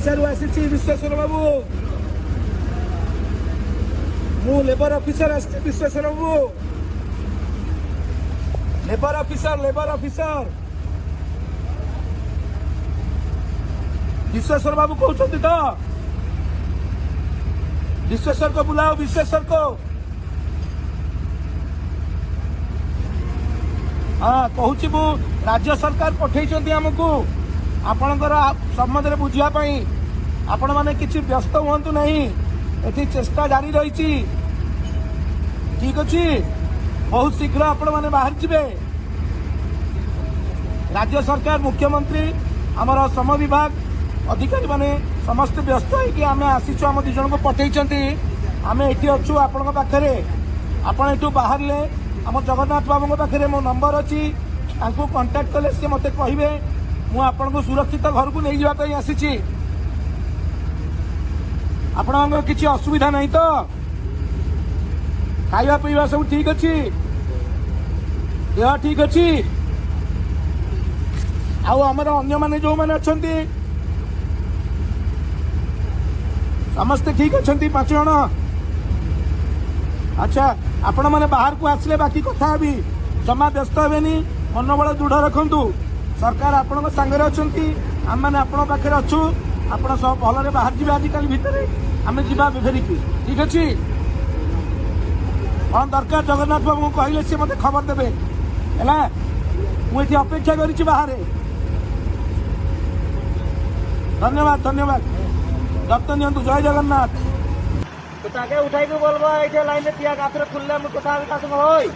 ओडिशारू आसी विश्वेश्वर बाबू मु labour officer आसी विश्वेश्वर बाबू लेबर ऑफिसर विश्वेश्वर बाबू कहते तो विश्वेश्वर को बुलाओ विश्वेश्वर को हाँ कहूँ मु राज्य सरकार पठे आमको आपणकर सम्बन्ध बुझापी आपण मैंने किसी व्यस्त हूँ नहीं ये चेष्टा जारी रही ठीक अच्छे बहुत शीघ्र आपण मैंने बाहर जाए राज्य सरकार मुख्यमंत्री आमर श्रम विभाग अधिकारी माने समस्त व्यस्त होगी आम आसीचु आम दिज को पठे आम ये अच्छु आपण पाखे आपण यू बाहर आम जगन्नाथ बाबू पाखे मो नंबर अच्छी कंटाक्ट कले सी मत कहे मुझे सुरक्षित घर को नहीं जावाई आसी आपण किसी असुविधा नहीं तो खाଇବା पीवा सब ठीक अच्छी देह ठीक अच्छी आमर अन्य माने जो माने अच्छंती समस्ते ठीक अच्छा 5 जन अच्छा आपण मैंने बाहर को आसले बाकी कथा भी जमा व्यस्त हेनी मनोबल दृढ़ रखु सरकार आपण सांगे अच्छा आम मैंने आपण पाखे अच्छु आप सब भल बाहर जी आजिकल भितर आम जा फेरिकी ठीक अच्छे कौन दरकार जगन्नाथ बाबू कहले सी मत खबर देवे है मुझे अपेक्षा करी बाहर धन्यवाद धन्यवाद दत्त नियंतु जय जगन्नाथ ताके उठाई को बोलबो एठे लाइन में तिया गात्र खुलले मु कथा का संग होय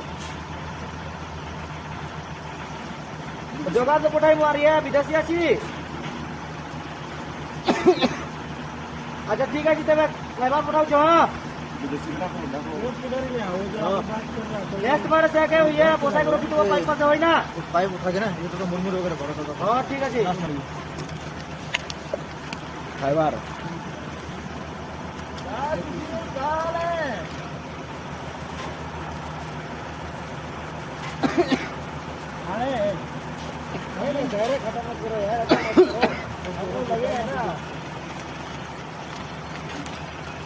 जोगा तो पठाई मारिया विदेशी आसी अच्छा ठीक है तबे लेबर पठाओ जो नेक्स्ट बार से के ये पोसा को रखी तो पाइप पास होय ना पाइप उठा के ना ये तो मुरमुर वगैरह बड़ा हां ठीक है खाइबार खत्म करो यार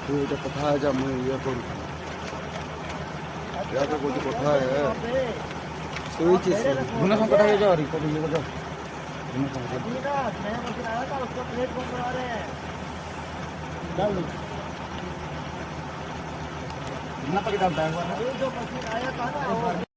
तो कथा है जब मैं ये करूँ या तो कोई कथा है तो ये चीज़ गुना हम कथा है जो और कभी ये जो गुना हम मैं मशीन आया था उसको प्लेट फोन करा रहे हैं डाल लो गुना पकड़ा बैंक वाला जो मशीन आया था ना